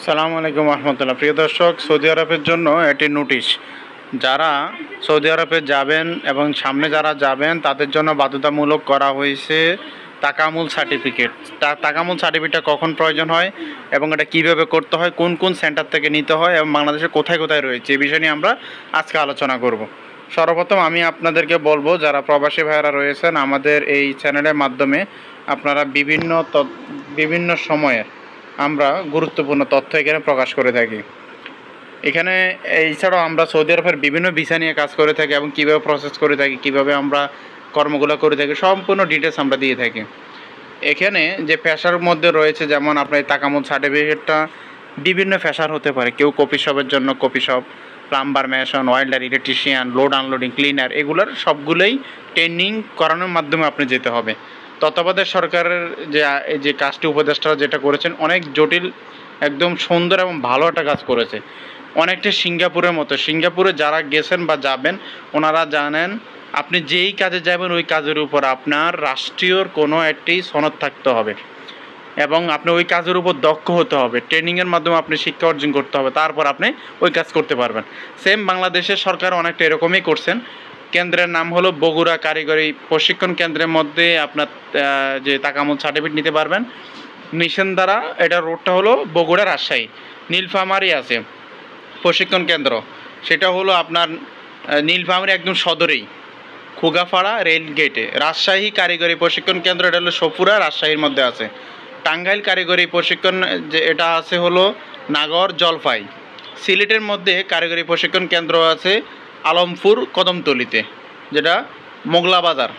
সালামু আলাইকুম রহমতুল্লাহ। প্রিয় দর্শক, সৌদি আরবের জন্য একটি নোটিশ। যারা সৌদি আরবে যাবেন এবং সামনে যারা যাবেন তাদের জন্য বাধ্যতামূলক করা হয়েছে তাকামুল সার্টিফিকেট। তাকামুল সার্টিফিকেটটা কখন প্রয়োজন হয় এবং এটা কীভাবে করতে হয়, কোন কোন সেন্টার থেকে নিতে হয় এবং বাংলাদেশে কোথায় কোথায় রয়েছে, এই বিষয় নিয়ে আমরা আজকে আলোচনা করব। সর্বপ্রথম আমি আপনাদেরকে বলবো, যারা প্রবাসী ভাইয়েরা রয়েছেন আমাদের এই চ্যানেলের মাধ্যমে আপনারা বিভিন্ন সময়ের আমরা গুরুত্বপূর্ণ তথ্য এখানে প্রকাশ করে থাকি। এখানে এছাড়াও আমরা সৌদি আরবের বিভিন্ন ভিসা নিয়ে কাজ করে থাকি এবং কীভাবে প্রসেস করে থাকি, কীভাবে আমরা কর্মগুলো করে থাকি, সম্পূর্ণ ডিটেলস আমরা দিয়ে থাকি। এখানে যে পেশার মধ্যে রয়েছে, যেমন আপনার এই তাকামুল সার্টিফিকেটটা বিভিন্ন পেশার হতে পারে। কেউ কফি শপের জন্য coffee shop, plumber, mason, welder, electrician, load unloading, cleaner, এগুলোর সবগুলোই ট্রেনিং করানোর মাধ্যমে আপনি যেতে হবে। তত্ত্বাবধায়ক সরকারের যে কাজটি উপদেষ্টারা যেটা করেছেন, অনেক জটিল, একদম সুন্দর এবং ভালো একটা কাজ করেছে। অনেকটা সিঙ্গাপুরের মতো। সিঙ্গাপুরে যারা গেছেন বা যাবেন ওনারা জানেন, আপনি যেই কাজে যাবেন ওই কাজের উপর আপনার রাষ্ট্রীয়র কোনো একটি সনদ থাকতে হবে এবং আপনি ওই কাজের উপর দক্ষ হতে হবে। ট্রেনিংয়ের মাধ্যমে আপনি শিক্ষা অর্জন করতে হবে, তারপর আপনি ওই কাজ করতে পারবেন। সেম বাংলাদেশের সরকার অনেকটা এরকমই করছেন। কেন্দ্রের নাম হলো বগুড়া কারিগরি প্রশিক্ষণ কেন্দ্রের মধ্যে আপনার যে তাকামুল সার্টিফিকেট নিতে পারবেন। মিশন দ্বারা এটা রোডটা হলো বগুড়া রাজশাহী, নীলফামারী আছে প্রশিক্ষণ কেন্দ্র, সেটা হলো আপনার নীলফামারী একদম সদরেই, খুগাপাড়া রেল গেটে। রাজশাহী কারিগরি প্রশিক্ষণ কেন্দ্র এটা হলো সপুরা, রাজশাহীর মধ্যে আছে। টাঙ্গাইল কারিগরি প্রশিক্ষণ যে এটা আছে হলো নাগর জলপাই। সিলেটের মধ্যে কারিগরি প্রশিক্ষণ কেন্দ্র আছে আলমপুর কদমতলিতে, যেটা মোগলা বাজার।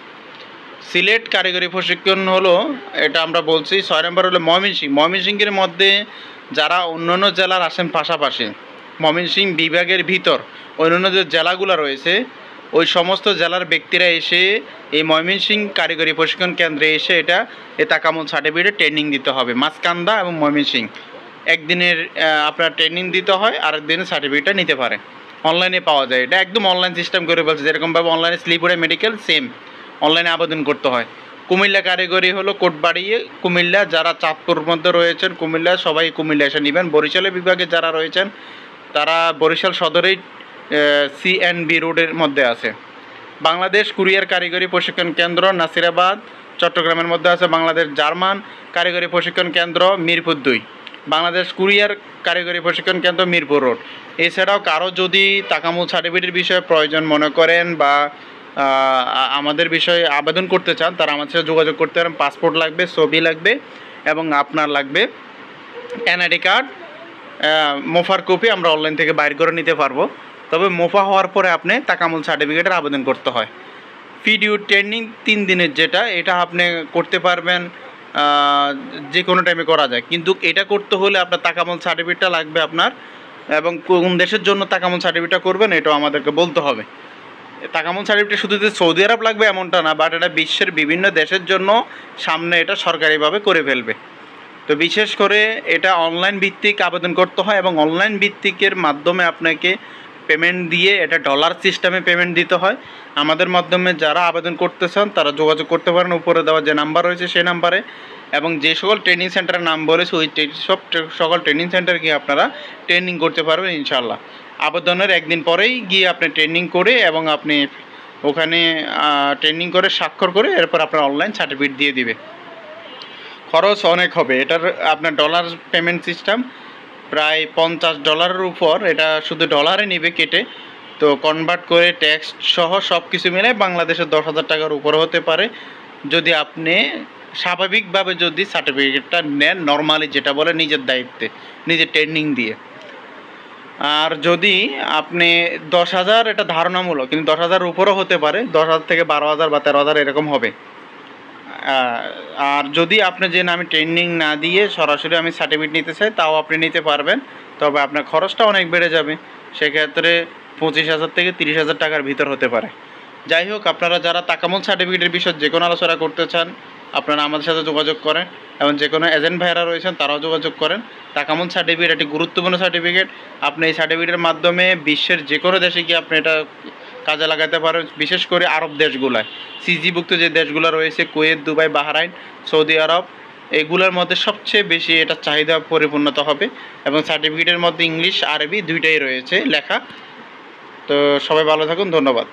সিলেট কারিগরি প্রশিক্ষণ হলো, এটা আমরা বলছি 6 নম্বর হলো ময়মনসিংহের মধ্যে যারা অন্যান্য জেলার আসেন পাশাপাশি, ময়মনসিংহ বিভাগের ভিতর অন্যান্য যে জেলাগুলো রয়েছে ওই সমস্ত জেলার ব্যক্তিরা এসে এই ময়মনসিংহ কারিগরি প্রশিক্ষণ কেন্দ্রে এসে এই তাকামুল সার্টিফিকেট ট্রেনিং দিতে হবে। মাঝকান্দা এবং ময়মনসিংহ একদিনের আপনার ট্রেনিং দিতে হয়, আরেক দিনের সার্টিফিকেটটা নিতে পারে। অনলাইনে পাওয়া যায়, এটা একদম অনলাইন সিস্টেম করে বলছে, যেরকমভাবে অনলাইনে স্লিপ ওড়ে মেডিকেল, সেম অনলাইনে আবেদন করতে হয়। কুমিল্লা কারিগরি হলো কোটবাড়িয়ে কুমিল্লা, যারা চাঁদপুর মধ্যে রয়েছেন কুমিল্লা, সবাই কুমিল্লা এসে নেবেন। বরিশালের বিভাগে যারা রয়েছেন তারা বরিশাল সদরেই সিএনবি রোডের মধ্যে আছে। বাংলাদেশ কুরিয়ার কারিগরি প্রশিক্ষণ কেন্দ্র নাসিরাবাদ চট্টগ্রামের মধ্যে আছে। বাংলাদেশ জার্মান কারিগরি প্রশিক্ষণ কেন্দ্র মিরপুর 2। বাংলাদেশ কুরিয়ার কারিগরি প্রশিক্ষণ কেন্দ্র মিরপুর রোড। এছাড়াও কারো যদি তাকামুল সার্টিফিকেটের বিষয়ে প্রয়োজন মনে করেন বা আমাদের বিষয়ে আবেদন করতে চান, তারা আমার সাথে যোগাযোগ করতে পারেন। পাসপোর্ট লাগবে, ছবি লাগবে এবং আপনার লাগবে এনআইডি কার্ড, মোফার কপি আমরা অনলাইন থেকে বাইর করে নিতে পারবো। তবে মোফা হওয়ার পরে আপনি তাকামুল সার্টিফিকেটের আবেদন করতে হয়। ভিডিও ট্রেনিং 3 দিনের, যেটা এটা আপনি করতে পারবেন, যে কোনো টাইমে করা যায়, কিন্তু এটা করতে হলে আপনার তাকামুল সার্টিফিকেটটা লাগবে আপনার, এবং কোন দেশের জন্য তাকামুল সার্টিফিকেটটা করবেন এটাও আমাদেরকে বলতে হবে। তাকামুল সার্টিফিকেট শুধু যে সৌদি আরব লাগবে এমনটা না, বাট এটা বিশ্বের বিভিন্ন দেশের জন্য সামনে এটা সরকারিভাবে করে ফেলবে। তো বিশেষ করে এটা অনলাইন ভিত্তিক আবেদন করতে হয় এবং অনলাইন ভিত্তিকের মাধ্যমে আপনাকে পেমেন্ট দিয়ে, এটা ডলার সিস্টেমে পেমেন্ট দিতে হয়। আমাদের মাধ্যমে যারা আবেদন করতে চান তারা যোগাযোগ করতে পারেন, উপরে দেওয়া যে নাম্বার রয়েছে সেই নাম্বারে। এবং যে সকল ট্রেনিং সেন্টারের নাম বলেছে ওই সকল ট্রেনিং সেন্টার গিয়ে আপনারা ট্রেনিং করতে পারবেন ইনশাআল্লাহ। আবেদনের একদিন পরেই গিয়ে আপনি ট্রেনিং করে এবং আপনি ওখানে ট্রেনিং করে স্বাক্ষর করে এরপর আপনার অনলাইন সার্টিফিকেট দিয়ে দিবে। খরচ অনেক হবে এটার, আপনার ডলার পেমেন্ট সিস্টেম প্রায় $50 উপর, এটা শুধু ডলারে নেবে কেটে। তো কনভার্ট করে ট্যাক্স সহ সব কিছু মিলে বাংলাদেশের 10,000 টাকার উপরে হতে পারে, যদি আপনি স্বাভাবিকভাবে যদি সার্টিফিকেটটা নেন, নর্মালি যেটা বলে নিজের দায়িত্বে, নিজের ট্রেনিং দিয়ে। আর যদি আপনি 10,000, এটা ধারণামূলক, কিন্তু 10,000 উপরও হতে পারে, 10,000 থেকে 12,000 বা 13,000 এরকম হবে। আর যদি আপনি যে আমি ট্রেনিং না দিয়ে সরাসরি আমি সার্টিফিকেট নিতে চাই, তাও আপনি নিতে পারবেন, তবে আপনার খরচটা অনেক বেড়ে যাবে। সেক্ষেত্রে 25,000 থেকে 30,000 টাকার ভিতর হতে পারে। যাই হোক, আপনারা যারা তাকামুল সার্টিফিকেটের বিষয়ে যে কোনো আলোচনা করতে চান আপনারা আমাদের সাথে যোগাযোগ করেন, এবং যে কোনো এজেন্ট ভাইয়েরা রয়েছেন তারাও যোগাযোগ করেন। তাকামুল সার্টিফিকেট একটি গুরুত্বপূর্ণ সার্টিফিকেট। আপনি এই সার্টিফিকেটের মাধ্যমে বিশ্বের যে কোনো দেশে গিয়ে আপনি এটা কাজে লাগাতে পারেন, বিশেষ করে আরব দেশগুলায়, সিজিভুক্ত যে দেশগুলো রয়েছে কুয়েত, দুবাই, বাহরাইন, সৌদি আরব, এগুলোর মধ্যে সবচেয়ে বেশি এটা চাহিদা পরিপূর্ণতা হবে এবং সার্টিফিকেটের মধ্যে ইংলিশ আরবি দুইটাই রয়েছে লেখা। তো সবাই ভালো থাকুন, ধন্যবাদ।